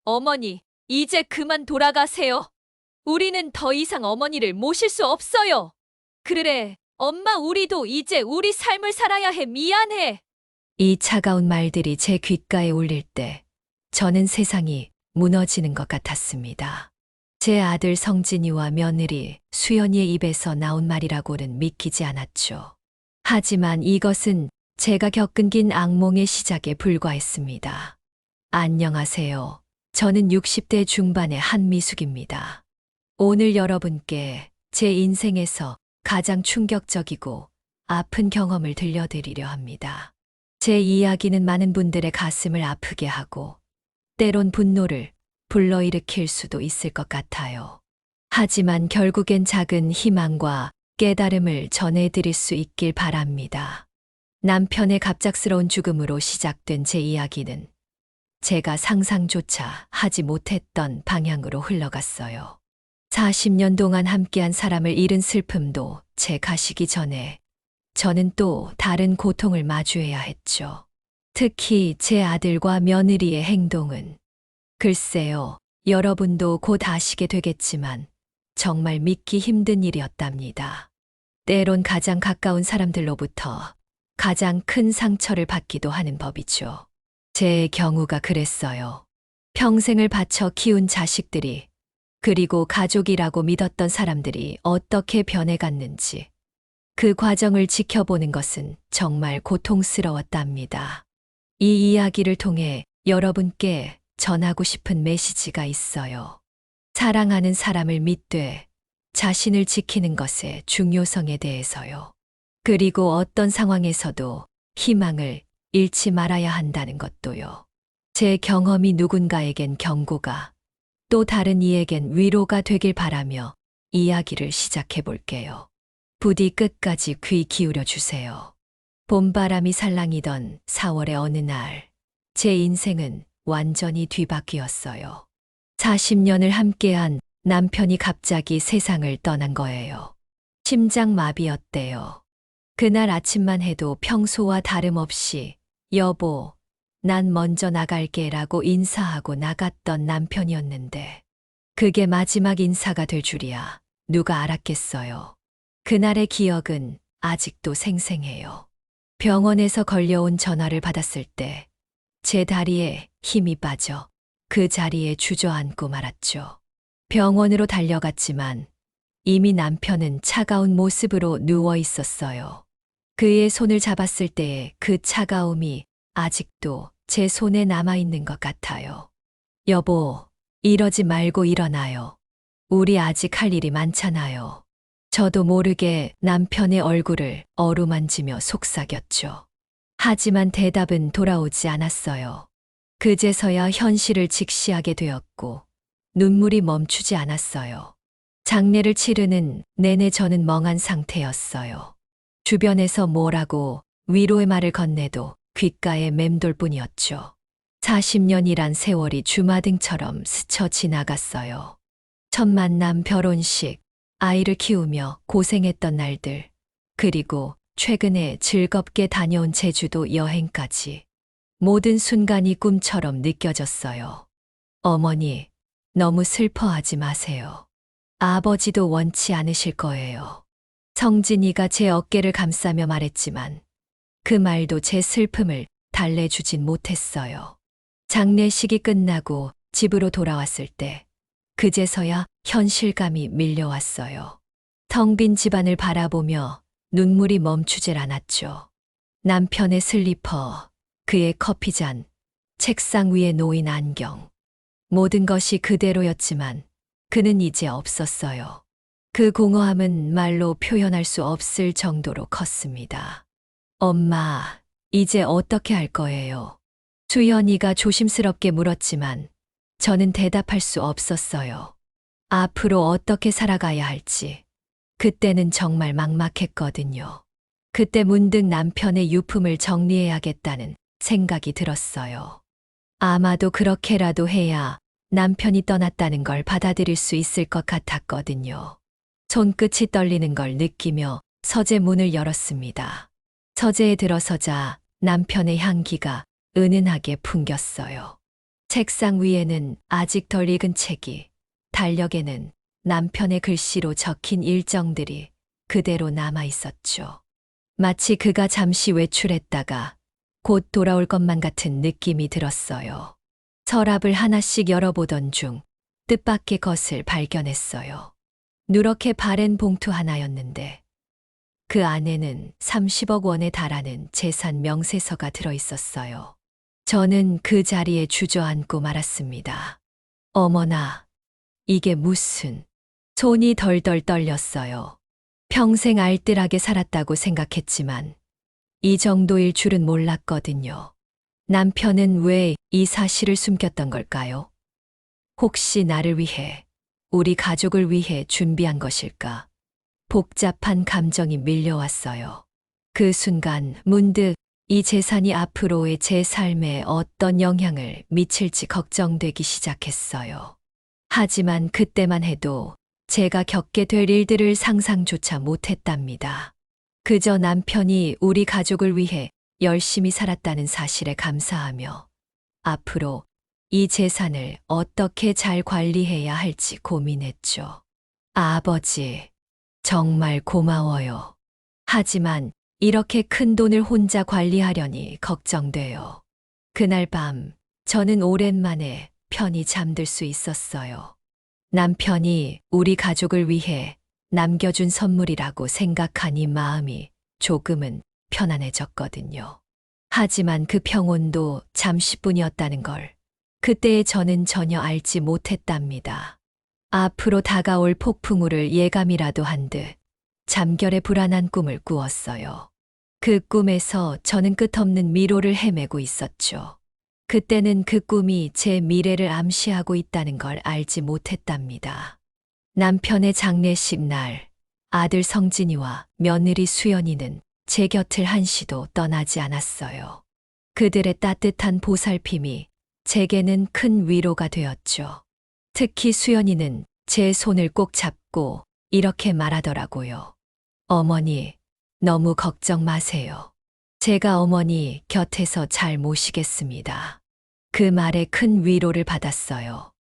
어머니, 이제 그만 돌아가세요. 우리는 더 이상 어머니를 모실 수 없어요. 그래, 엄마, 우리도 이제 우리 삶을 살아야 해. 미안해. 이 차가운 말들이 제 귓가에 울릴 때 저는 세상이 무너지는 것 같았습니다. 제 아들 성진이와 며느리 수연이의 입에서 나온 말이라고는 믿기지 않았죠. 하지만 이것은 제가 겪은 긴 악몽의 시작에 불과했습니다. 안녕하세요. 저는 60대 중반의 한미숙입니다. 오늘 여러분께 제 인생에서 가장 충격적이고 아픈 경험을 들려드리려 합니다. 제 이야기는 많은 분들의 가슴을 아프게 하고 때론 분노를 불러일으킬 수도 있을 것 같아요. 하지만 결국엔 작은 희망과 깨달음을 전해드릴 수 있길 바랍니다. 남편의 갑작스러운 죽음으로 시작된 제 이야기는 제가 상상조차 하지 못했던 방향으로 흘러갔어요. 40년 동안 함께한 사람을 잃은 슬픔도 제 가시기 전에 저는 또 다른 고통을 마주해야 했죠. 특히 제 아들과 며느리의 행동은 글쎄요, 여러분도 곧 아시게 되겠지만 정말 믿기 힘든 일이었답니다. 때론 가장 가까운 사람들로부터 가장 큰 상처를 받기도 하는 법이죠. 제 경우가 그랬어요. 평생을 바쳐 키운 자식들이 그리고 가족이라고 믿었던 사람들이 어떻게 변해갔는지 그 과정을 지켜보는 것은 정말 고통스러웠답니다. 이 이야기를 통해 여러분께 전하고 싶은 메시지가 있어요. 사랑하는 사람을 믿되 자신을 지키는 것의 중요성에 대해서요. 그리고 어떤 상황에서도 희망을 잃지 말아야 한다는 것도요. 제 경험이 누군가에겐 경고가, 또 다른 이에겐 위로가 되길 바라며 이야기를 시작해 볼게요. 부디 끝까지 귀 기울여 주세요. 봄바람이 살랑이던 4월의 어느 날, 제 인생은 완전히 뒤바뀌었어요. 40년을 함께한 남편이 갑자기 세상을 떠난 거예요. 심장마비였대요. 그날 아침만 해도 평소와 다름없이 여보, 난 먼저 나갈게 라고 인사하고 나갔던 남편이었는데 그게 마지막 인사가 될 줄이야 누가 알았겠어요. 그날의 기억은 아직도 생생해요. 병원에서 걸려온 전화를 받았을 때 제 다리에 힘이 빠져 그 자리에 주저앉고 말았죠. 병원으로 달려갔지만 이미 남편은 차가운 모습으로 누워 있었어요. 그의 손을 잡았을 때의 그 차가움이 아직도 제 손에 남아있는 것 같아요. 여보, 이러지 말고 일어나요. 우리 아직 할 일이 많잖아요. 저도 모르게 남편의 얼굴을 어루만지며 속삭였죠. 하지만 대답은 돌아오지 않았어요. 그제서야 현실을 직시하게 되었고 눈물이 멈추지 않았어요. 장례를 치르는 내내 저는 멍한 상태였어요. 주변에서 뭐라고 위로의 말을 건네도 귓가에 맴돌 뿐이었죠. 40년이란 세월이 주마등처럼 스쳐 지나갔어요. 첫 만남, 결혼식, 아이를 키우며 고생했던 날들, 그리고 최근에 즐겁게 다녀온 제주도 여행까지 모든 순간이 꿈처럼 느껴졌어요. 어머니, 너무 슬퍼하지 마세요. 아버지도 원치 않으실 거예요. 성진이가 제 어깨를 감싸며 말했지만 그 말도 제 슬픔을 달래주진 못했어요. 장례식이 끝나고 집으로 돌아왔을 때 그제서야 현실감이 밀려왔어요. 텅 빈 집안을 바라보며 눈물이 멈추질 않았죠. 남편의 슬리퍼, 그의 커피잔, 책상 위에 놓인 안경. 모든 것이 그대로였지만 그는 이제 없었어요. 그 공허함은 말로 표현할 수 없을 정도로 컸습니다. 엄마, 이제 어떻게 할 거예요? 수연이가 조심스럽게 물었지만 저는 대답할 수 없었어요. 앞으로 어떻게 살아가야 할지. 그때는 정말 막막했거든요. 그때 문득 남편의 유품을 정리해야겠다는 생각이 들었어요. 아마도 그렇게라도 해야 남편이 떠났다는 걸 받아들일 수 있을 것 같았거든요. 손끝이 떨리는 걸 느끼며 서재 문을 열었습니다. 서재에 들어서자 남편의 향기가 은은하게 풍겼어요. 책상 위에는 아직 덜 익은 책이, 달력에는 남편의 글씨로 적힌 일정들이 그대로 남아 있었죠. 마치 그가 잠시 외출했다가 곧 돌아올 것만 같은 느낌이 들었어요. 서랍을 하나씩 열어보던 중 뜻밖의 것을 발견했어요. 누렇게 바랜 봉투 하나였는데 그 안에는 30억 원에 달하는 재산 명세서가 들어 있었어요. 저는 그 자리에 주저앉고 말았습니다. 어머나, 이게 무슨... 손이 덜덜 떨렸어요. 평생 알뜰하게 살았다고 생각했지만 이 정도일 줄은 몰랐거든요. 남편은 왜 이 사실을 숨겼던 걸까요? 혹시 나를 위해, 우리 가족을 위해 준비한 것일까? 복잡한 감정이 밀려왔어요. 그 순간 문득 이 재산이 앞으로의 제 삶에 어떤 영향을 미칠지 걱정되기 시작했어요. 하지만 그때만 해도 제가 겪게 될 일들을 상상조차 못했답니다. 그저 남편이 우리 가족을 위해 열심히 살았다는 사실에 감사하며 앞으로 이 재산을 어떻게 잘 관리해야 할지 고민했죠. 아버지, 정말 고마워요. 하지만 이렇게 큰 돈을 혼자 관리하려니 걱정돼요. 그날 밤 저는 오랜만에 편히 잠들 수 있었어요. 남편이 우리 가족을 위해 남겨준 선물이라고 생각하니 마음이 조금은 편안해졌거든요. 하지만 그 평온도 잠시뿐이었다는 걸 그때의 저는 전혀 알지 못했답니다. 앞으로 다가올 폭풍우를 예감이라도 한 듯 잠결에 불안한 꿈을 꾸었어요. 그 꿈에서 저는 끝없는 미로를 헤매고 있었죠. 그때는 그 꿈이 제 미래를 암시하고 있다는 걸 알지 못했답니다. 남편의 장례식 날, 아들 성진이와 며느리 수연이는 제 곁을 한시도 떠나지 않았어요. 그들의 따뜻한 보살핌이 제게는 큰 위로가 되었죠. 특히 수연이는 제 손을 꼭 잡고 이렇게 말하더라고요. 어머니, 너무 걱정 마세요. 제가 어머니 곁에서 잘 모시겠습니다. 그 말에 큰 위로를 받았어요.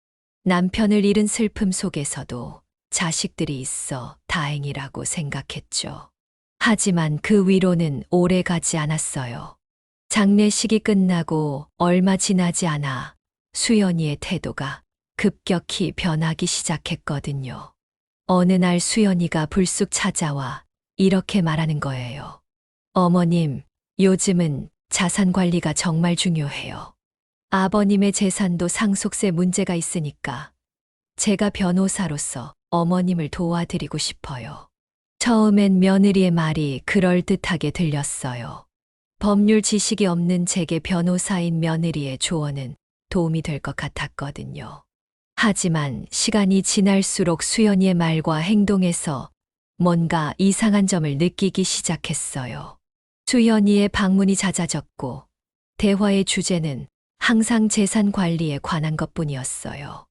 남편을 잃은 슬픔 속에서도 자식들이 있어 다행이라고 생각했죠. 하지만 그 위로는 오래 가지 않았어요. 장례식이 끝나고 얼마 지나지 않아 수연이의 태도가 급격히 변하기 시작했거든요. 어느 날 수연이가 불쑥 찾아와 이렇게 말하는 거예요. 어머님, 요즘은 자산 관리가 정말 중요해요. 아버님의 재산도 상속세 문제가 있으니까 제가 변호사로서 어머님을 도와드리고 싶어요. 처음엔 며느리의 말이 그럴듯하게 들렸어요. 법률 지식이 없는 제게 변호사인 며느리의 조언은 도움이 될 것 같았거든요. 하지만 시간이 지날수록 수연이의 말과 행동에서 뭔가 이상한 점을 느끼기 시작했어요. 수연이의 방문이 잦아졌고 대화의 주제는 항상 재산 관리에 관한 것뿐이었어요.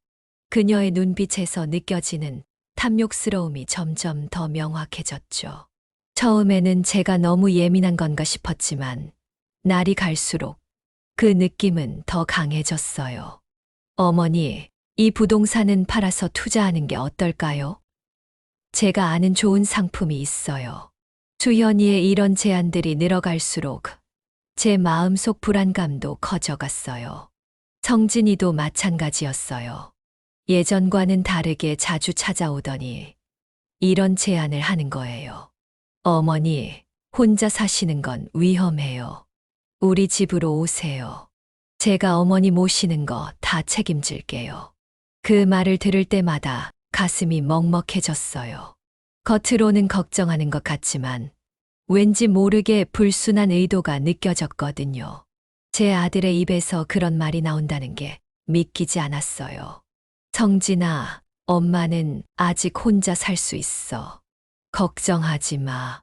그녀의 눈빛에서 느껴지는 탐욕스러움이 점점 더 명확해졌죠. 처음에는 제가 너무 예민한 건가 싶었지만 날이 갈수록 그 느낌은 더 강해졌어요. 어머니, 이 부동산은 팔아서 투자하는 게 어떨까요? 제가 아는 좋은 상품이 있어요. 수연이의 이런 제안들이 늘어갈수록 제 마음속 불안감도 커져갔어요. 성진이도 마찬가지였어요. 예전과는 다르게 자주 찾아오더니 이런 제안을 하는 거예요. 어머니, 혼자 사시는 건 위험해요. 우리 집으로 오세요. 제가 어머니 모시는 거 다 책임질게요. 그 말을 들을 때마다 가슴이 먹먹해졌어요. 겉으로는 걱정하는 것 같지만 왠지 모르게 불순한 의도가 느껴졌거든요. 제 아들의 입에서 그런 말이 나온다는 게 믿기지 않았어요. 성진아, 엄마는 아직 혼자 살 수 있어. 걱정하지 마.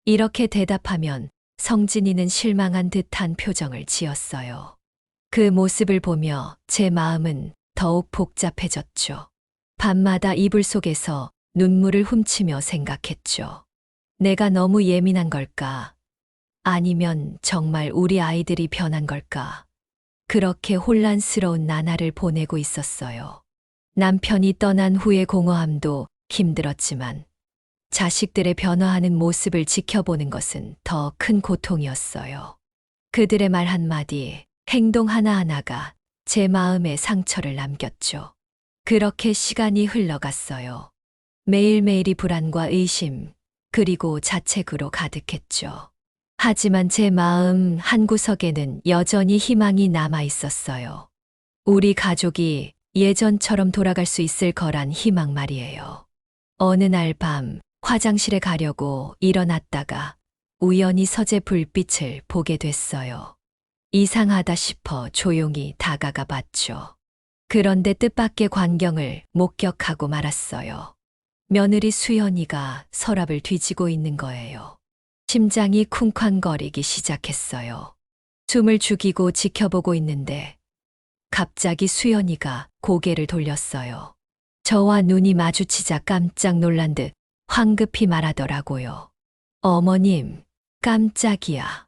이렇게 대답하면 성진이는 실망한 듯한 표정을 지었어요. 그 모습을 보며 제 마음은 더욱 복잡해졌죠. 밤마다 이불 속에서 눈물을 훔치며 생각했죠. 내가 너무 예민한 걸까? 아니면 정말 우리 아이들이 변한 걸까? 그렇게 혼란스러운 나날을 보내고 있었어요. 남편이 떠난 후의 공허함도 힘들었지만 자식들의 변화하는 모습을 지켜보는 것은 더 큰 고통이었어요. 그들의 말 한마디, 행동 하나하나가 제 마음에 상처를 남겼죠. 그렇게 시간이 흘러갔어요. 매일매일이 불안과 의심, 그리고 자책으로 가득했죠. 하지만 제 마음 한구석에는 여전히 희망이 남아 있었어요. 우리 가족이 예전처럼 돌아갈 수 있을 거란 희망 말이에요. 어느 날 밤 화장실에 가려고 일어났다가 우연히 서재 불빛을 보게 됐어요. 이상하다 싶어 조용히 다가가 봤죠. 그런데 뜻밖의 광경을 목격하고 말았어요. 며느리 수연이가 서랍을 뒤지고 있는 거예요. 심장이 쿵쾅거리기 시작했어요. 숨을 죽이고 지켜보고 있는데 갑자기 수연이가 고개를 돌렸어요. 저와 눈이 마주치자 깜짝 놀란 듯 황급히 말하더라고요. 어머님, 깜짝이야.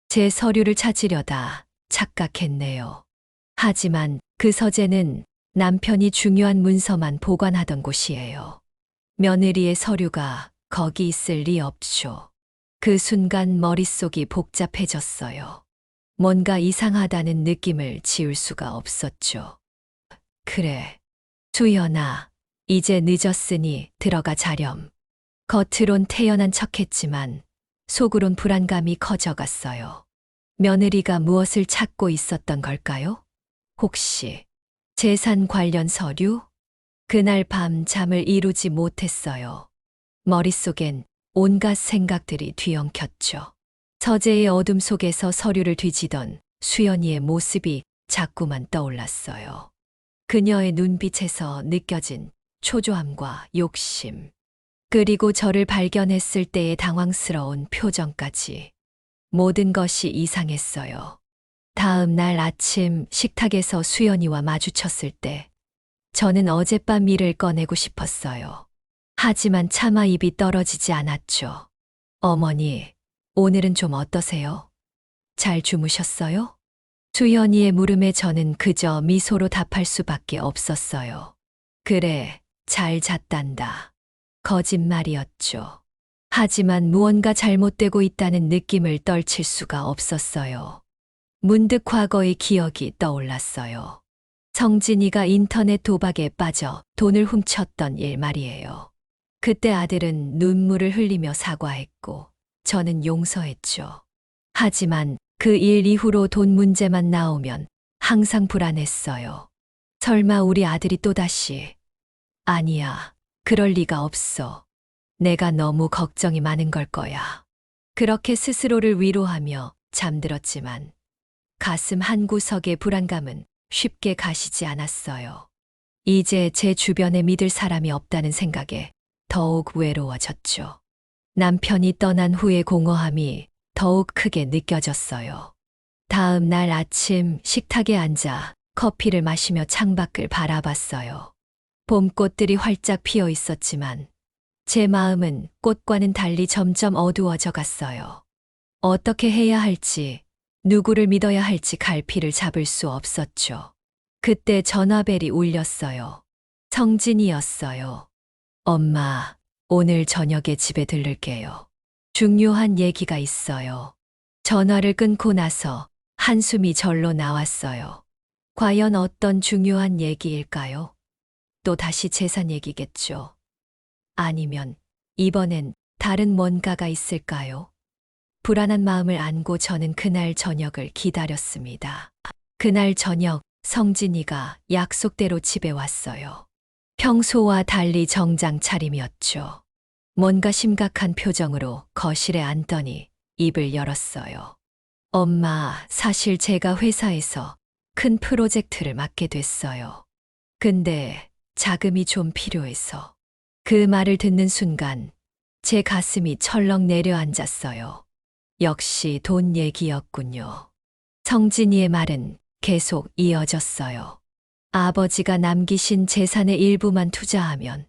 제 서류를 찾으려다 착각했네요. 하지만 그 서재는 남편이 중요한 문서만 보관하던 곳이에요. 며느리의 서류가 거기 있을 리 없죠. 그 순간 머릿속이 복잡해졌어요. 뭔가 이상하다는 느낌을 지울 수가 없었죠. 그래, 수연아, 이제 늦었으니 들어가 자렴. 겉으론 태연한 척했지만 속으론 불안감이 커져갔어요. 며느리가 무엇을 찾고 있었던 걸까요? 혹시 재산 관련 서류? 그날 밤 잠을 이루지 못했어요. 머릿속엔 온갖 생각들이 뒤엉켰죠. 서재의 어둠 속에서 서류를 뒤지던 수연이의 모습이 자꾸만 떠올랐어요. 그녀의 눈빛에서 느껴진 초조함과 욕심, 그리고 저를 발견했을 때의 당황스러운 표정까지 모든 것이 이상했어요. 다음 날 아침 식탁에서 수연이와 마주쳤을 때 저는 어젯밤 일을 꺼내고 싶었어요. 하지만 차마 입이 떨어지지 않았죠. 어머니, 오늘은 좀 어떠세요? 잘 주무셨어요? 수연이의 물음에 저는 그저 미소로 답할 수밖에 없었어요. 그래, 잘 잤단다. 거짓말이었죠. 하지만 무언가 잘못되고 있다는 느낌을 떨칠 수가 없었어요. 문득 과거의 기억이 떠올랐어요. 성진이가 인터넷 도박에 빠져 돈을 훔쳤던 일 말이에요. 그때 아들은 눈물을 흘리며 사과했고 저는 용서했죠. 하지만 그 일 이후로 돈 문제만 나오면 항상 불안했어요. 설마 우리 아들이 또다시... 아니야, 그럴 리가 없어. 내가 너무 걱정이 많은 걸 거야. 그렇게 스스로를 위로하며 잠들었지만 가슴 한구석의 불안감은 쉽게 가시지 않았어요. 이제 제 주변에 믿을 사람이 없다는 생각에 더욱 외로워졌죠. 남편이 떠난 후의 공허함이 더욱 크게 느껴졌어요. 다음 날 아침 식탁에 앉아 커피를 마시며 창밖을 바라봤어요. 봄꽃들이 활짝 피어 있었지만 제 마음은 꽃과는 달리 점점 어두워져 갔어요. 어떻게 해야 할지, 누구를 믿어야 할지 갈피를 잡을 수 없었죠. 그때 전화벨이 울렸어요. 성진이었어요. 엄마, 오늘 저녁에 집에 들를게요. 중요한 얘기가 있어요. 전화를 끊고 나서 한숨이 절로 나왔어요. 과연 어떤 중요한 얘기일까요? 또 다시 재산 얘기겠죠. 아니면 이번엔 다른 뭔가가 있을까요? 불안한 마음을 안고 저는 그날 저녁을 기다렸습니다. 그날 저녁 성진이가 약속대로 집에 왔어요. 평소와 달리 정장 차림이었죠. 뭔가 심각한 표정으로 거실에 앉더니 입을 열었어요. 엄마, 사실 제가 회사에서 큰 프로젝트를 맡게 됐어요. 근데 자금이 좀 필요해서. 그 말을 듣는 순간 제 가슴이 철렁 내려앉았어요. 역시 돈 얘기였군요. 성진이의 말은 계속 이어졌어요. 아버지가 남기신 재산의 일부만 투자하면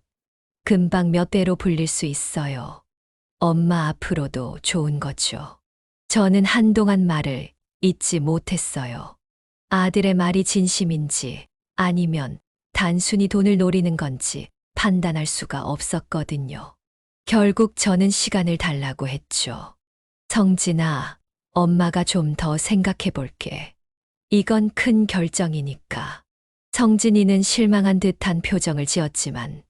금방 몇 배로 불릴 수 있어요. 엄마 앞으로도 좋은 거죠. 저는 한동안 말을 잊지 못했어요. 아들의 말이 진심인지 아니면 단순히 돈을 노리는 건지 판단할 수가 없었거든요. 결국 저는 시간을 달라고 했죠. 성진아, 엄마가 좀 더 생각해 볼게. 이건 큰 결정이니까. 성진이는 실망한 듯한 표정을 지었지만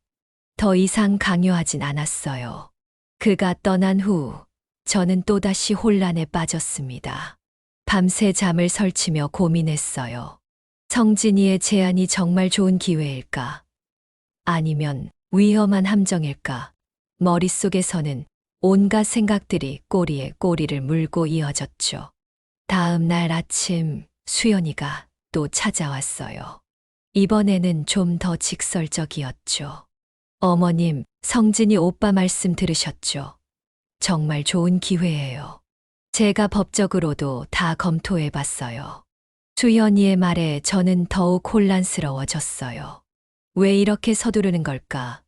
더 이상 강요하진 않았어요. 그가 떠난 후 저는 또다시 혼란에 빠졌습니다. 밤새 잠을 설치며 고민했어요. 성진이의 제안이 정말 좋은 기회일까? 아니면 위험한 함정일까? 머릿속에서는 온갖 생각들이 꼬리에 꼬리를 물고 이어졌죠. 다음 날 아침 수연이가 또 찾아왔어요. 이번에는 좀 더 직설적이었죠. 어머님, 성진이 오빠 말씀 들으셨죠? 정말 좋은 기회예요. 제가 법적으로도 다 검토해 봤어요. 수연이의 말에 저는 더욱 혼란스러워졌어요. 왜 이렇게 서두르는 걸까?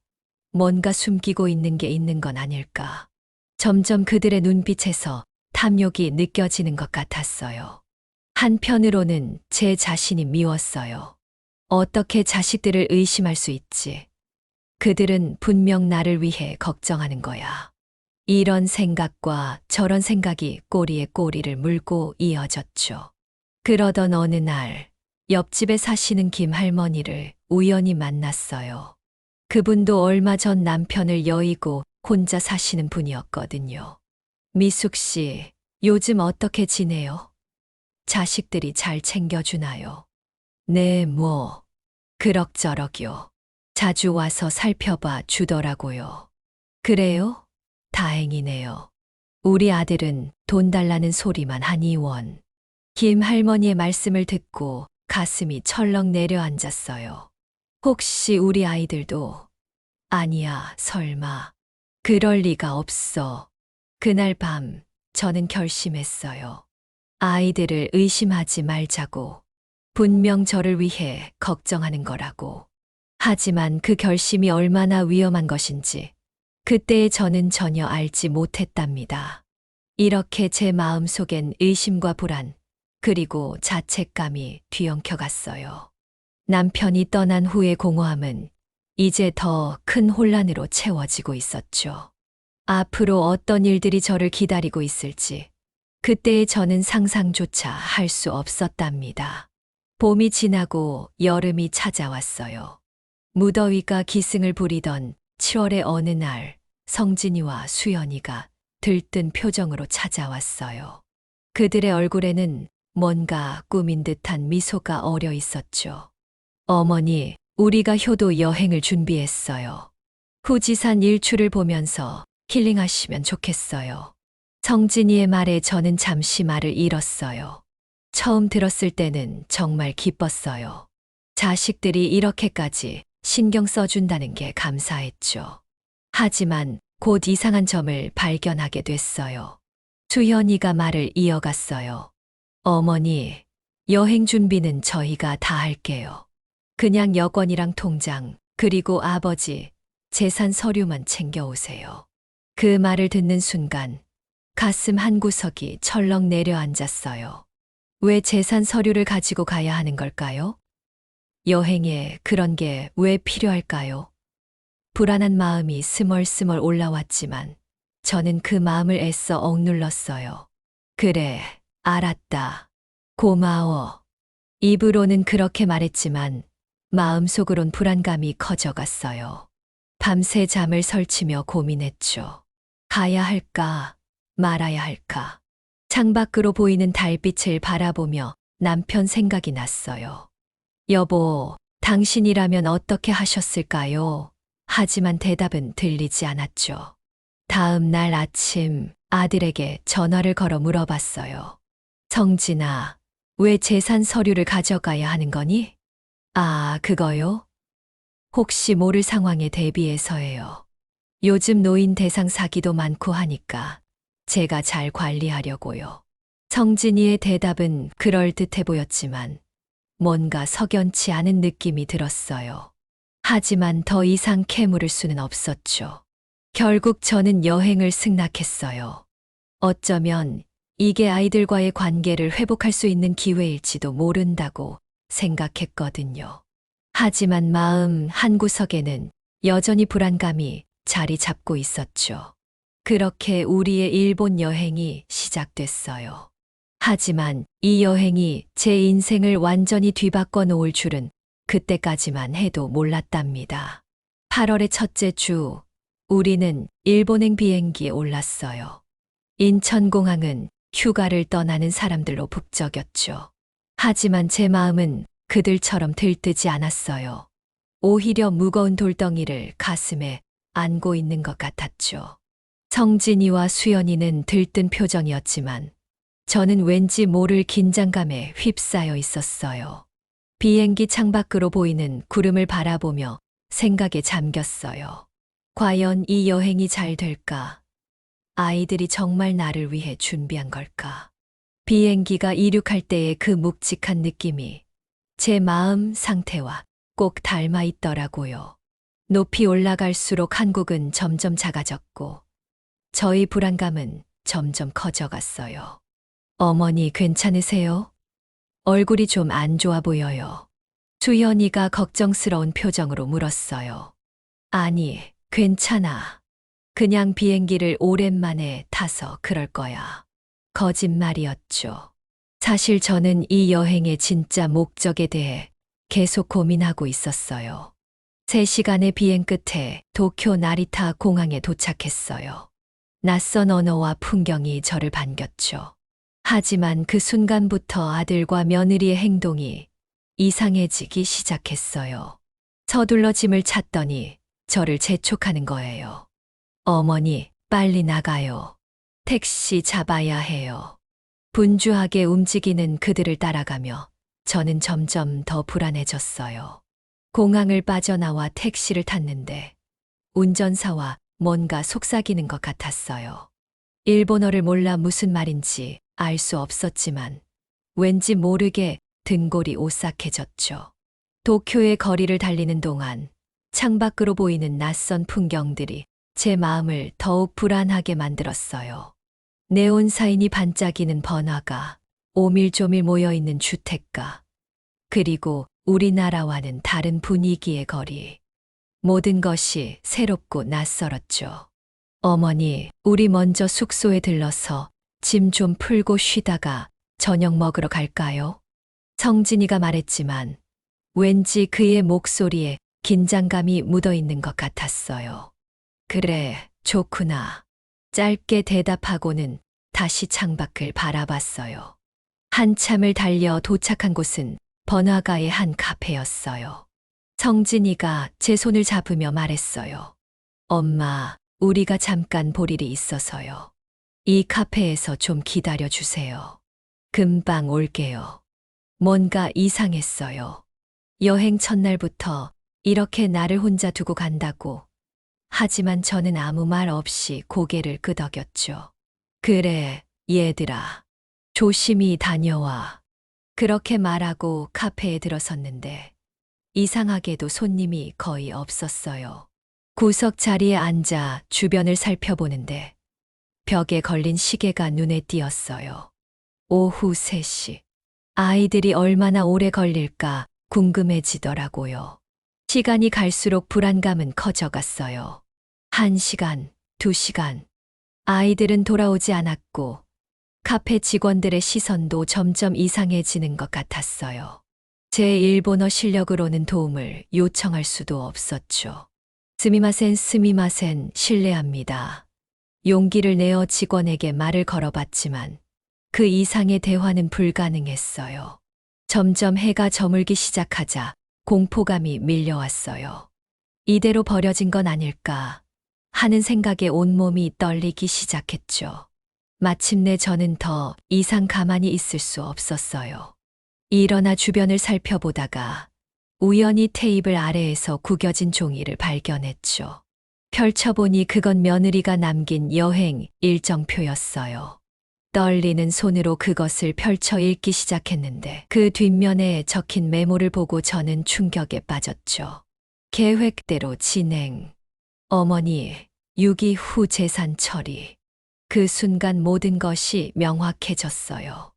뭔가 숨기고 있는 게 있는 건 아닐까? 점점 그들의 눈빛에서 탐욕이 느껴지는 것 같았어요. 한편으로는 제 자신이 미웠어요. 어떻게 자식들을 의심할 수 있지? 그들은 분명 나를 위해 걱정하는 거야. 이런 생각과 저런 생각이 꼬리에 꼬리를 물고 이어졌죠. 그러던 어느 날, 옆집에 사시는 김 할머니를 우연히 만났어요. 그분도 얼마 전 남편을 여의고 혼자 사시는 분이었거든요. 미숙 씨, 요즘 어떻게 지내요? 자식들이 잘 챙겨주나요? 네, 그럭저럭요. 자주 와서 살펴봐 주더라고요. 그래요? 다행이네요. 우리 아들은 돈 달라는 소리만 하니 원. 김 할머니의 말씀을 듣고 가슴이 철렁 내려앉았어요. 혹시 우리 아이들도? 아니야, 설마. 그럴 리가 없어. 그날 밤 저는 결심했어요. 아이들을 의심하지 말자고. 분명 저를 위해 걱정하는 거라고. 하지만 그 결심이 얼마나 위험한 것인지 그때의 저는 전혀 알지 못했답니다. 이렇게 제 마음속엔 의심과 불안, 그리고 자책감이 뒤엉켜갔어요. 남편이 떠난 후의 공허함은 이제 더 큰 혼란으로 채워지고 있었죠. 앞으로 어떤 일들이 저를 기다리고 있을지 그때의 저는 상상조차 할 수 없었답니다. 봄이 지나고 여름이 찾아왔어요. 무더위가 기승을 부리던 7월의 어느 날 성진이와 수연이가 들뜬 표정으로 찾아왔어요. 그들의 얼굴에는 뭔가 꾸민 듯한 미소가 어려 있었죠. 어머니, 우리가 효도 여행을 준비했어요. 후지산 일출을 보면서 힐링하시면 좋겠어요. 성진이의 말에 저는 잠시 말을 잃었어요. 처음 들었을 때는 정말 기뻤어요. 자식들이 이렇게까지 신경 써준다는 게 감사했죠. 하지만 곧 이상한 점을 발견하게 됐어요. 수연이가 말을 이어갔어요. 어머니, 여행 준비는 저희가 다 할게요. 그냥 여권이랑 통장, 그리고 아버지, 재산 서류만 챙겨오세요. 그 말을 듣는 순간 가슴 한구석이 철렁 내려앉았어요. 왜 재산 서류를 가지고 가야 하는 걸까요? 여행에 그런 게 왜 필요할까요? 불안한 마음이 스멀스멀 올라왔지만 저는 그 마음을 애써 억눌렀어요. 그래, 알았다. 고마워. 입으로는 그렇게 말했지만 마음속으론 불안감이 커져갔어요. 밤새 잠을 설치며 고민했죠. 가야 할까, 말아야 할까. 창밖으로 보이는 달빛을 바라보며 남편 생각이 났어요. 여보, 당신이라면 어떻게 하셨을까요? 하지만 대답은 들리지 않았죠. 다음 날 아침 아들에게 전화를 걸어 물어봤어요. 성진아, 왜 재산 서류를 가져가야 하는 거니? 아, 그거요? 혹시 모를 상황에 대비해서예요. 요즘 노인 대상 사기도 많고 하니까 제가 잘 관리하려고요. 성진이의 대답은 그럴듯해 보였지만 뭔가 석연치 않은 느낌이 들었어요. 하지만 더 이상 캐물을 수는 없었죠. 결국 저는 여행을 승낙했어요. 어쩌면 이게 아이들과의 관계를 회복할 수 있는 기회일지도 모른다고 생각했거든요. 하지만 마음 한구석에는 여전히 불안감이 자리 잡고 있었죠. 그렇게 우리의 일본 여행이 시작됐어요. 하지만 이 여행이 제 인생을 완전히 뒤바꿔 놓을 줄은 그때까지만 해도 몰랐답니다. 8월의 첫째 주, 우리는 일본행 비행기에 올랐어요. 인천공항은 휴가를 떠나는 사람들로 북적였죠. 하지만 제 마음은 그들처럼 들뜨지 않았어요. 오히려 무거운 돌덩이를 가슴에 안고 있는 것 같았죠. 성진이와 수연이는 들뜬 표정이었지만 저는 왠지 모를 긴장감에 휩싸여 있었어요. 비행기 창밖으로 보이는 구름을 바라보며 생각에 잠겼어요. 과연 이 여행이 잘 될까? 아이들이 정말 나를 위해 준비한 걸까? 비행기가 이륙할 때의 그 묵직한 느낌이 제 마음 상태와 꼭 닮아 있더라고요. 높이 올라갈수록 한국은 점점 작아졌고 저희 불안감은 점점 커져갔어요. 어머니 괜찮으세요? 얼굴이 좀 안 좋아 보여요. 수연이가 걱정스러운 표정으로 물었어요. 아니, 괜찮아. 그냥 비행기를 오랜만에 타서 그럴 거야. 거짓말이었죠. 사실 저는 이 여행의 진짜 목적에 대해 계속 고민하고 있었어요. 3시간의 비행 끝에 도쿄 나리타 공항에 도착했어요. 낯선 언어와 풍경이 저를 반겼죠. 하지만 그 순간부터 아들과 며느리의 행동이 이상해지기 시작했어요. 서둘러 짐을 찾더니 저를 재촉하는 거예요. 어머니, 빨리 나가요. 택시 잡아야 해요. 분주하게 움직이는 그들을 따라가며 저는 점점 더 불안해졌어요. 공항을 빠져나와 택시를 탔는데 운전사와 뭔가 속삭이는 것 같았어요. 일본어를 몰라 무슨 말인지 알 수 없었지만 왠지 모르게 등골이 오싹해졌죠. 도쿄의 거리를 달리는 동안 창밖으로 보이는 낯선 풍경들이 제 마음을 더욱 불안하게 만들었어요. 네온 사인이 반짝이는 번화가, 오밀조밀 모여있는 주택가, 그리고 우리나라와는 다른 분위기의 거리. 모든 것이 새롭고 낯설었죠. 어머니, 우리 먼저 숙소에 들러서 짐 좀 풀고 쉬다가 저녁 먹으러 갈까요? 성진이가 말했지만 왠지 그의 목소리에 긴장감이 묻어 있는 것 같았어요. 그래, 좋구나. 짧게 대답하고는 다시 창밖을 바라봤어요. 한참을 달려 도착한 곳은 번화가의 한 카페였어요. 성진이가 제 손을 잡으며 말했어요. 엄마, 우리가 잠깐 볼 일이 있어서요. 이 카페에서 좀 기다려 주세요. 금방 올게요. 뭔가 이상했어요. 여행 첫날부터 이렇게 나를 혼자 두고 간다고. 하지만 저는 아무 말 없이 고개를 끄덕였죠. 그래, 얘들아. 조심히 다녀와. 그렇게 말하고 카페에 들어섰는데 이상하게도 손님이 거의 없었어요. 구석 자리에 앉아 주변을 살펴보는데 벽에 걸린 시계가 눈에 띄었어요. 오후 3시. 아이들이 얼마나 오래 걸릴까 궁금해지더라고요. 시간이 갈수록 불안감은 커져갔어요. 1시간, 2시간. 아이들은 돌아오지 않았고 카페 직원들의 시선도 점점 이상해지는 것 같았어요. 제 일본어 실력으로는 도움을 요청할 수도 없었죠. 스미마센, 실례합니다. 용기를 내어 직원에게 말을 걸어봤지만 그 이상의 대화는 불가능했어요. 점점 해가 저물기 시작하자 공포감이 밀려왔어요. 이대로 버려진 건 아닐까 하는 생각에 온몸이 떨리기 시작했죠. 마침내 저는 더 이상 가만히 있을 수 없었어요. 일어나 주변을 살펴보다가 우연히 테이블 아래에서 구겨진 종이를 발견했죠. 펼쳐보니 그건 며느리가 남긴 여행 일정표였어요. 떨리는 손으로 그것을 펼쳐 읽기 시작했는데 그 뒷면에 적힌 메모를 보고 저는 충격에 빠졌죠. 계획대로 진행. 어머니, 6.2 후 재산 처리. 그 순간 모든 것이 명확해졌어요.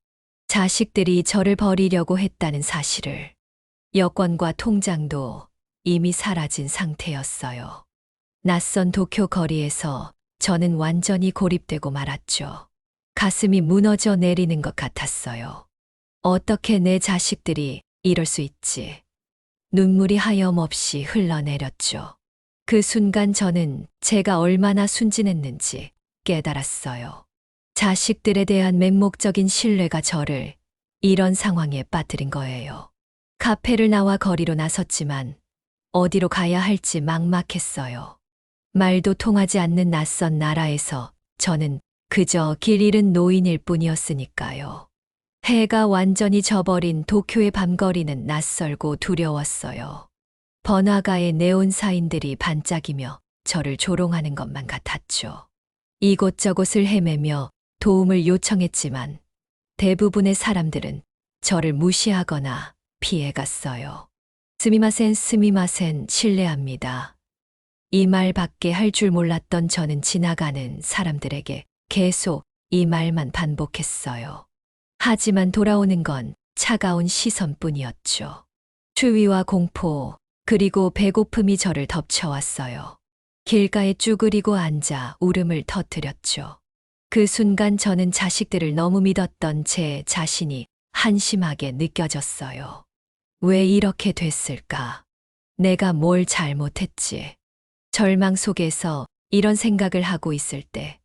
자식들이 저를 버리려고 했다는 사실을. 여권과 통장도 이미 사라진 상태였어요. 낯선 도쿄 거리에서 저는 완전히 고립되고 말았죠. 가슴이 무너져 내리는 것 같았어요. 어떻게 내 자식들이 이럴 수 있지? 눈물이 하염없이 흘러내렸죠. 그 순간 저는 제가 얼마나 순진했는지 깨달았어요. 자식들에 대한 맹목적인 신뢰가 저를 이런 상황에 빠뜨린 거예요. 카페를 나와 거리로 나섰지만 어디로 가야 할지 막막했어요. 말도 통하지 않는 낯선 나라에서 저는 그저 길 잃은 노인일 뿐이었으니까요. 해가 완전히 져버린 도쿄의 밤거리는 낯설고 두려웠어요. 번화가의 네온 사인들이 반짝이며 저를 조롱하는 것만 같았죠. 이곳저곳을 헤매며 도움을 요청했지만 대부분의 사람들은 저를 무시하거나 피해갔어요. 스미마센, 스미마센, 실례합니다. 이 말밖에 할 줄 몰랐던 저는 지나가는 사람들에게 계속 이 말만 반복했어요. 하지만 돌아오는 건 차가운 시선뿐이었죠. 추위와 공포, 그리고 배고픔이 저를 덮쳐왔어요. 길가에 쭈그리고 앉아 울음을 터뜨렸죠. 그 순간 저는 자식들을 너무 믿었던 제 자신이 한심하게 느껴졌어요. 왜 이렇게 됐을까? 내가 뭘 잘못했지? 절망 속에서 이런 생각을 하고 있을 때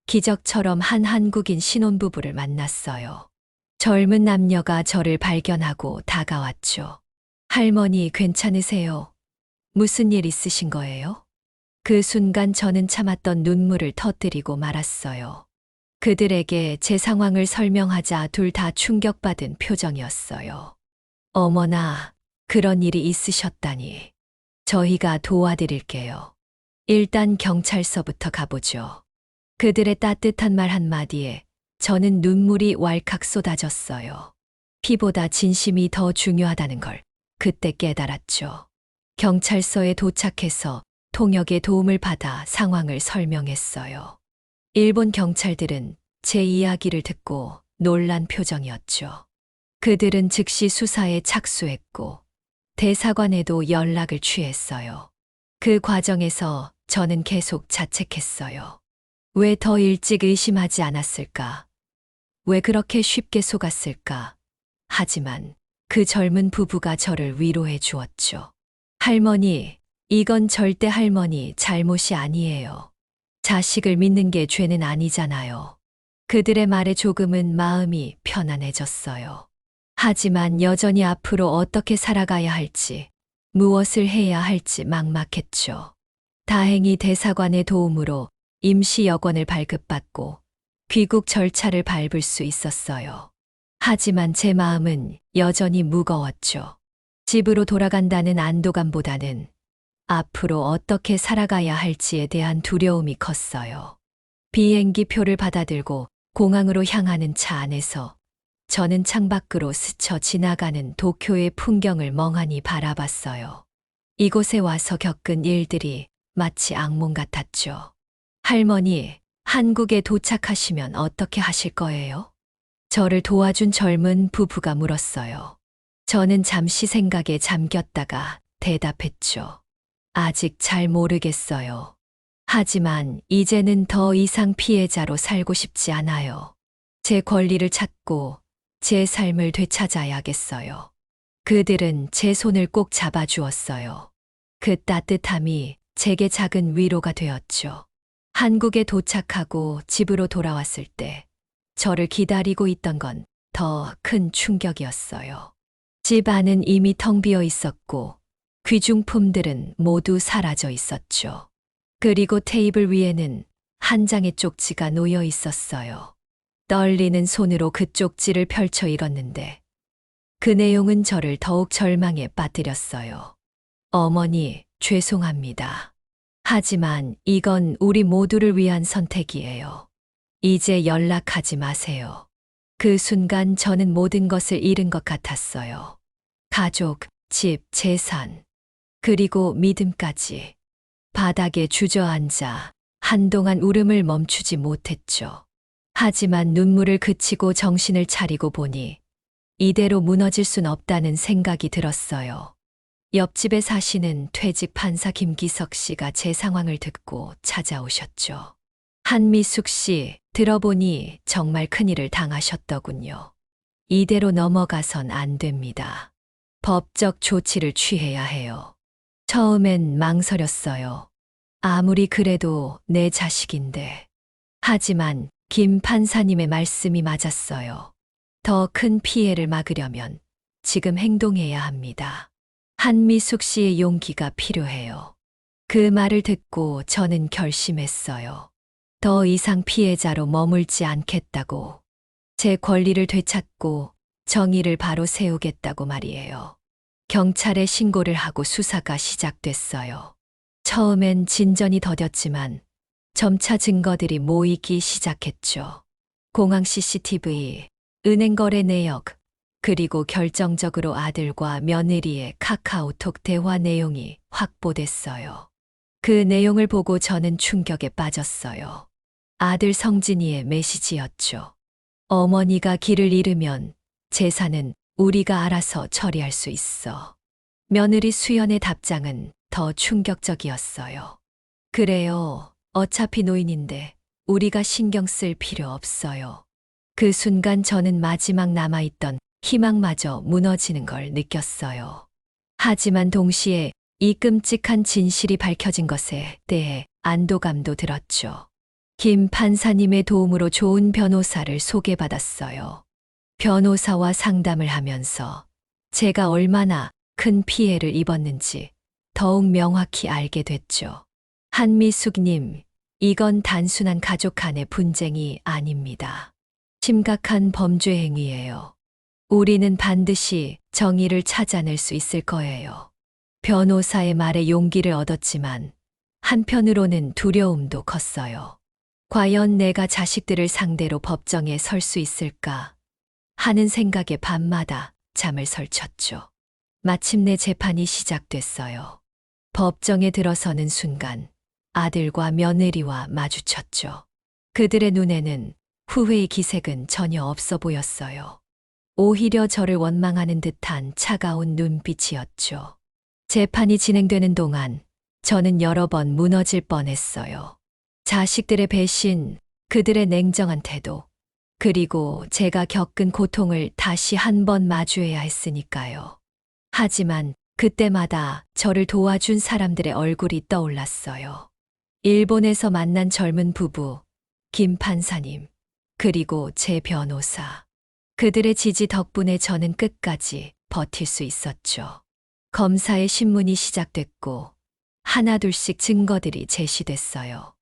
기적처럼 한 한국인 신혼부부를 만났어요. 젊은 남녀가 저를 발견하고 다가왔죠. 할머니 괜찮으세요? 무슨 일 있으신 거예요? 그 순간 저는 참았던 눈물을 터뜨리고 말았어요. 그들에게 제 상황을 설명하자 둘 다 충격받은 표정이었어요. 어머나, 그런 일이 있으셨다니. 저희가 도와드릴게요. 일단 경찰서부터 가보죠. 그들의 따뜻한 말 한마디에 저는 눈물이 왈칵 쏟아졌어요. 피보다 진심이 더 중요하다는 걸 그때 깨달았죠. 경찰서에 도착해서 통역의 도움을 받아 상황을 설명했어요. 일본 경찰들은 제 이야기를 듣고 놀란 표정이었죠. 그들은 즉시 수사에 착수했고 대사관에도 연락을 취했어요. 그 과정에서 저는 계속 자책했어요. 왜 더 일찍 의심하지 않았을까? 왜 그렇게 쉽게 속았을까? 하지만 그 젊은 부부가 저를 위로해 주었죠. 할머니, 이건 절대 할머니 잘못이 아니에요. 자식을 믿는 게 죄는 아니잖아요. 그들의 말에 조금은 마음이 편안해졌어요. 하지만 여전히 앞으로 어떻게 살아가야 할지, 무엇을 해야 할지 막막했죠. 다행히 대사관의 도움으로 임시 여권을 발급받고 귀국 절차를 밟을 수 있었어요. 하지만 제 마음은 여전히 무거웠죠. 집으로 돌아간다는 안도감보다는 앞으로 어떻게 살아가야 할지에 대한 두려움이 컸어요. 비행기 표를 받아들고 공항으로 향하는 차 안에서 저는 창밖으로 스쳐 지나가는 도쿄의 풍경을 멍하니 바라봤어요. 이곳에 와서 겪은 일들이 마치 악몽 같았죠. 할머니, 한국에 도착하시면 어떻게 하실 거예요? 저를 도와준 젊은 부부가 물었어요. 저는 잠시 생각에 잠겼다가 대답했죠. 아직 잘 모르겠어요. 하지만 이제는 더 이상 피해자로 살고 싶지 않아요. 제 권리를 찾고 제 삶을 되찾아야겠어요. 그들은 제 손을 꼭 잡아주었어요. 그 따뜻함이 제게 작은 위로가 되었죠. 한국에 도착하고 집으로 돌아왔을 때 저를 기다리고 있던 건 더 큰 충격이었어요. 집 안은 이미 텅 비어 있었고 귀중품들은 모두 사라져 있었죠. 그리고 테이블 위에는 한 장의 쪽지가 놓여 있었어요. 떨리는 손으로 그 쪽지를 펼쳐 읽었는데 그 내용은 저를 더욱 절망에 빠뜨렸어요. 어머니, 죄송합니다. 하지만 이건 우리 모두를 위한 선택이에요. 이제 연락하지 마세요. 그 순간 저는 모든 것을 잃은 것 같았어요. 가족, 집, 재산, 그리고 믿음까지. 바닥에 주저앉아 한동안 울음을 멈추지 못했죠. 하지만 눈물을 그치고 정신을 차리고 보니 이대로 무너질 순 없다는 생각이 들었어요. 옆집에 사시는 퇴직 판사 김기석 씨가 제 상황을 듣고 찾아오셨죠. 한미숙 씨, 들어보니 정말 큰일을 당하셨더군요. 이대로 넘어가선 안 됩니다. 법적 조치를 취해야 해요. 처음엔 망설였어요. 아무리 그래도 내 자식인데. 하지만 김 판사님의 말씀이 맞았어요. 더 큰 피해를 막으려면 지금 행동해야 합니다. 한미숙 씨의 용기가 필요해요. 그 말을 듣고 저는 결심했어요. 더 이상 피해자로 머물지 않겠다고. 제 권리를 되찾고 정의를 바로 세우겠다고 말이에요. 경찰에 신고를 하고 수사가 시작됐어요. 처음엔 진전이 더뎠지만 점차 증거들이 모이기 시작했죠. 공항 CCTV, 은행 거래 내역, 그리고 결정적으로 아들과 며느리의 카카오톡 대화 내용이 확보됐어요. 그 내용을 보고 저는 충격에 빠졌어요. 아들 성진이의 메시지였죠. 어머니가 길을 잃으면 재산은 우리가 알아서 처리할 수 있어. 며느리 수연의 답장은 더 충격적이었어요. 그래요. 어차피 노인인데 우리가 신경 쓸 필요 없어요. 그 순간 저는 마지막 남아있던 희망마저 무너지는 걸 느꼈어요. 하지만 동시에 이 끔찍한 진실이 밝혀진 것에 대해 안도감도 들었죠. 김 판사님의 도움으로 좋은 변호사를 소개받았어요. 변호사와 상담을 하면서 제가 얼마나 큰 피해를 입었는지 더욱 명확히 알게 됐죠. 한미숙님, 이건 단순한 가족 간의 분쟁이 아닙니다. 심각한 범죄 행위예요. 우리는 반드시 정의를 찾아낼 수 있을 거예요. 변호사의 말에 용기를 얻었지만 한편으로는 두려움도 컸어요. 과연 내가 자식들을 상대로 법정에 설 수 있을까 하는 생각에 밤마다 잠을 설쳤죠. 마침내 재판이 시작됐어요. 법정에 들어서는 순간 아들과 며느리와 마주쳤죠. 그들의 눈에는 후회의 기색은 전혀 없어 보였어요. 오히려 저를 원망하는 듯한 차가운 눈빛이었죠. 재판이 진행되는 동안 저는 여러 번 무너질 뻔했어요. 자식들의 배신, 그들의 냉정한 태도, 그리고 제가 겪은 고통을 다시 한 번 마주해야 했으니까요. 하지만 그때마다 저를 도와준 사람들의 얼굴이 떠올랐어요. 일본에서 만난 젊은 부부, 김 판사님, 그리고 제 변호사. 그들의 지지 덕분에 저는 끝까지 버틸 수 있었죠. 검사의 신문이 시작됐고 하나둘씩 증거들이 제시됐어요.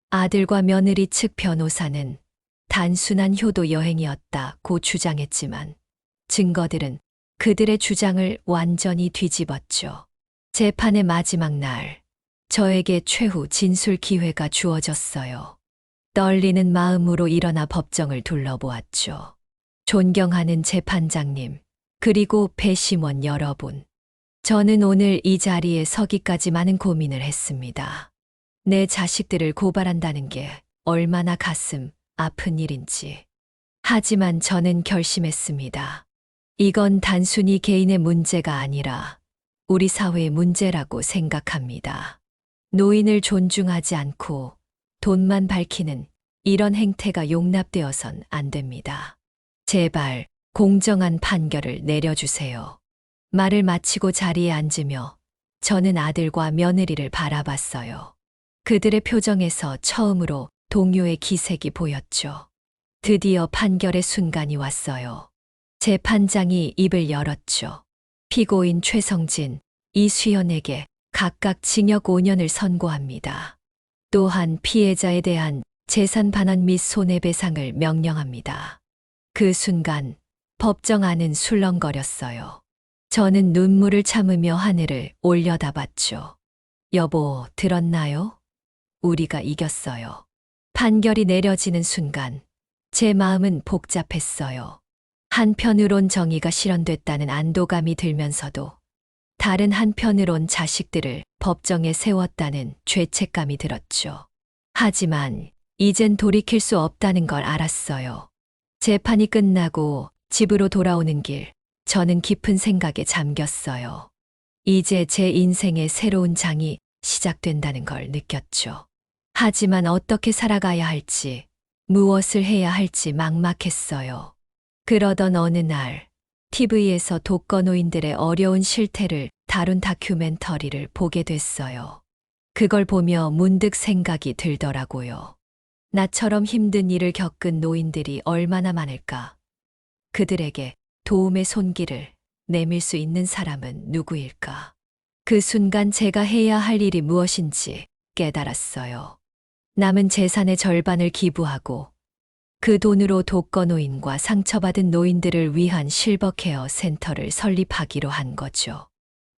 아들과 며느리 측 변호사는 단순한 효도 여행이었다고 주장했지만 증거들은 그들의 주장을 완전히 뒤집었죠. 재판의 마지막 날, 저에게 최후 진술 기회가 주어졌어요. 떨리는 마음으로 일어나 법정을 둘러보았죠. 존경하는 재판장님, 그리고 배심원 여러분. 저는 오늘 이 자리에 서기까지 많은 고민을 했습니다. 내 자식들을 고발한다는 게 얼마나 가슴 아픈 일인지. 하지만 저는 결심했습니다. 이건 단순히 개인의 문제가 아니라 우리 사회의 문제라고 생각합니다. 노인을 존중하지 않고 돈만 밝히는 이런 행태가 용납되어선 안 됩니다. 제발 공정한 판결을 내려주세요. 말을 마치고 자리에 앉으며 저는 아들과 며느리를 바라봤어요. 그들의 표정에서 처음으로 동요의 기색이 보였죠. 드디어 판결의 순간이 왔어요. 재판장이 입을 열었죠. 피고인 최성진, 이수연에게 각각 징역 5년을 선고합니다. 또한 피해자에 대한 재산 반환 및 손해배상을 명령합니다. 그 순간 법정 안은 술렁거렸어요. 저는 눈물을 참으며 하늘을 올려다봤죠. 여보, 들었나요? 우리가 이겼어요. 판결이 내려지는 순간 제 마음은 복잡했어요. 한편으론 정의가 실현됐다는 안도감이 들면서도 다른 한편으론 자식들을 법정에 세웠다는 죄책감이 들었죠. 하지만 이젠 돌이킬 수 없다는 걸 알았어요. 재판이 끝나고 집으로 돌아오는 길, 저는 깊은 생각에 잠겼어요. 이제 제 인생의 새로운 장이 시작된다는 걸 느꼈죠. 하지만 어떻게 살아가야 할지, 무엇을 해야 할지 막막했어요. 그러던 어느 날, TV에서 독거노인들의 어려운 실태를 다룬 다큐멘터리를 보게 됐어요. 그걸 보며 문득 생각이 들더라고요. 나처럼 힘든 일을 겪은 노인들이 얼마나 많을까? 그들에게 도움의 손길을 내밀 수 있는 사람은 누구일까? 그 순간 제가 해야 할 일이 무엇인지 깨달았어요. 남은 재산의 절반을 기부하고 그 돈으로 독거노인과 상처받은 노인들을 위한 실버케어 센터를 설립하기로 한 거죠.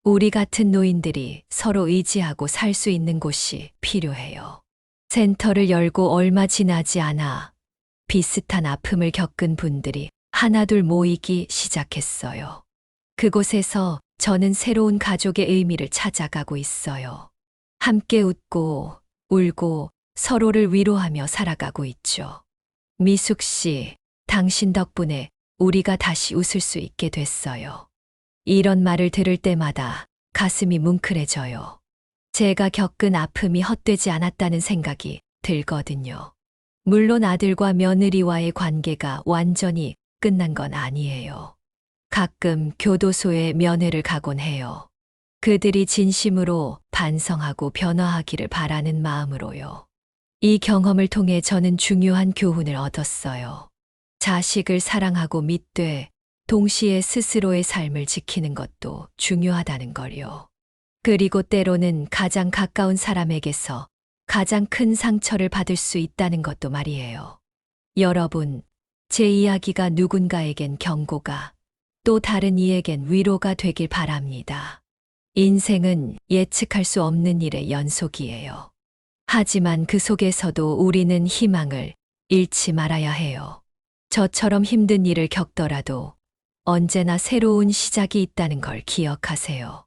우리 같은 노인들이 서로 의지하고 살 수 있는 곳이 필요해요. 센터를 열고 얼마 지나지 않아 비슷한 아픔을 겪은 분들이 하나둘 모이기 시작했어요. 그곳에서 저는 새로운 가족의 의미를 찾아가고 있어요. 함께 웃고 울고 서로를 위로하며 살아가고 있죠. 미숙 씨, 당신 덕분에 우리가 다시 웃을 수 있게 됐어요. 이런 말을 들을 때마다 가슴이 뭉클해져요. 제가 겪은 아픔이 헛되지 않았다는 생각이 들거든요. 물론 아들과 며느리와의 관계가 완전히 끝난 건 아니에요. 가끔 교도소에 면회를 가곤 해요. 그들이 진심으로 반성하고 변화하기를 바라는 마음으로요. 이 경험을 통해 저는 중요한 교훈을 얻었어요. 자식을 사랑하고 믿되 동시에 스스로의 삶을 지키는 것도 중요하다는 걸요. 그리고 때로는 가장 가까운 사람에게서 가장 큰 상처를 받을 수 있다는 것도 말이에요. 여러분, 제 이야기가 누군가에겐 경고가, 또 다른 이에겐 위로가 되길 바랍니다. 인생은 예측할 수 없는 일의 연속이에요. 하지만 그 속에서도 우리는 희망을 잃지 말아야 해요. 저처럼 힘든 일을 겪더라도 언제나 새로운 시작이 있다는 걸 기억하세요.